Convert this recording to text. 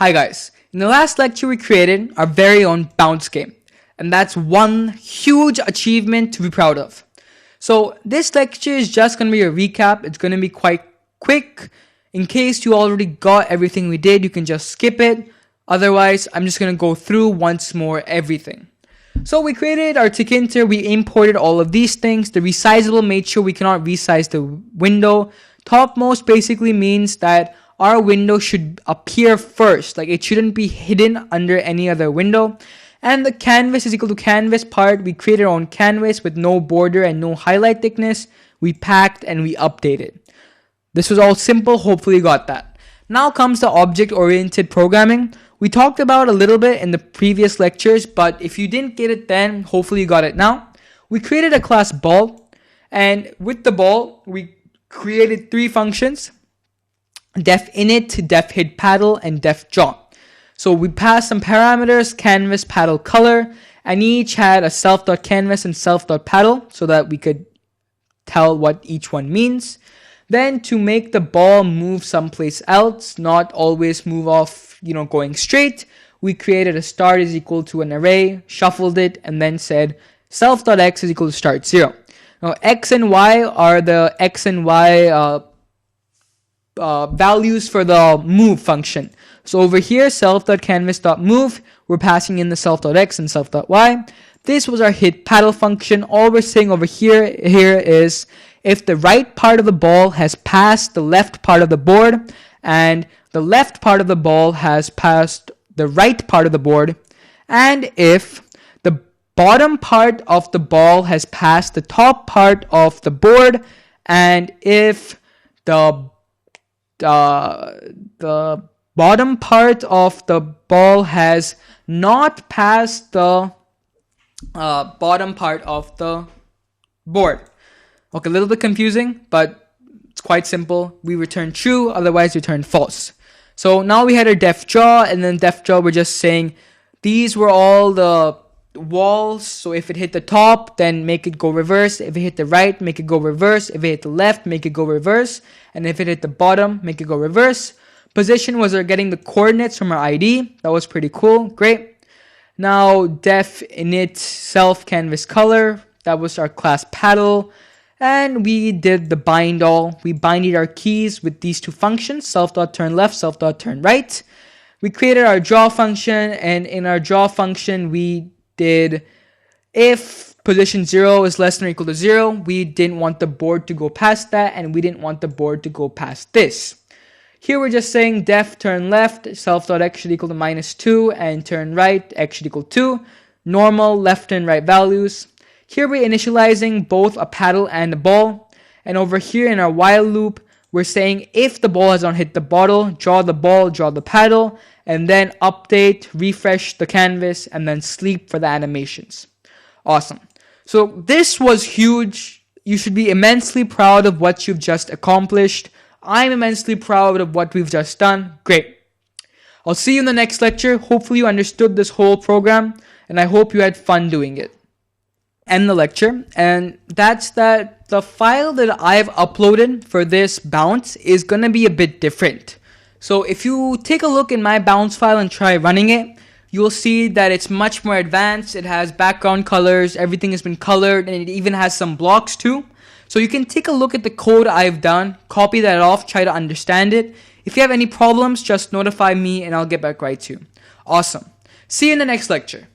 Hi guys, in the last lecture we created our very own bounce game, and that's one huge achievement to be proud of. So this lecture is just going to be a recap. It's going to be quite quick. In case you already got everything we did, you can just skip it. Otherwise, I'm just going to go through once more everything. So we created our Tkinter, we imported all of these things. The resizable made sure we cannot resize the window. Topmost basically means that our window should appear first, like it shouldn't be hidden under any other window. And the canvas is equal to canvas part. We created our own canvas with no border and no highlight thickness. We packed and we updated. This was all simple. Hopefully you got that. Now comes the object-oriented programming. We talked about a little bit in the previous lectures, but if you didn't get it then, hopefully you got it now. We created a class ball, and with the ball, we created three functions: def init, def hit paddle, and def draw. So we passed some parameters: canvas, paddle, color, and each had a self.canvas and self.paddle so that we could tell what each one means. Then to make the ball move someplace else, not always move off, going straight, we created a start is equal to an array, shuffled it, and then said self.x is equal to start 0. Now x and y are the x and y values for the move function. So over here, self.canvas.move, we're passing in the self.x and self.y. This was our hit paddle function. All we're saying over here is if the right part of the ball has passed the left part of the board and the left part of the ball has passed the right part of the board, and if the bottom part of the ball has passed the top part of the board, and if the bottom part of the ball has not passed the bottom part of the board. Okay, a little bit confusing, but it's quite simple. We return true, otherwise return false. So now we had our def draw, and then def draw, we're just saying these were all the walls. So if it hit the top, then make it go reverse. If it hit the right, make it go reverse. If it hit the left, make it go reverse. And if it hit the bottom, make it go reverse. Position was getting the coordinates from our ID. That was pretty cool. Great. Now def init self canvas color. That was our class paddle. And we did the bind all. We binded our keys with these two functions, self.turn left, self.turn right. We created our draw function, and in our draw function, we did if position 0 is less than or equal to 0, we didn't want the board to go past that, and we didn't want the board to go past this. Here we're just saying def turn left, self.x should equal to -2, and turn right, x should equal 2. Normal left and right values. Here we're initializing both a paddle and a ball. And over here in our while loop, we're saying if the ball has not hit the bottle, draw the ball, draw the paddle, and then update, refresh the canvas, and then sleep for the animations. Awesome. So this was huge. You should be immensely proud of what you've just accomplished. I'm immensely proud of what we've just done. Great. I'll see you in the next lecture. Hopefully you understood this whole program, and I hope you had fun doing it. End the lecture, and that's that. The file that I've uploaded for this bounce is going to be a bit different. So if you take a look in my bounce file and try running it, you'll see that it's much more advanced. It has background colors, everything has been colored, and it even has some blocks too. So you can take a look at the code I've done, copy that off, try to understand it. If you have any problems, just notify me and I'll get back right to you. Awesome. See you in the next lecture.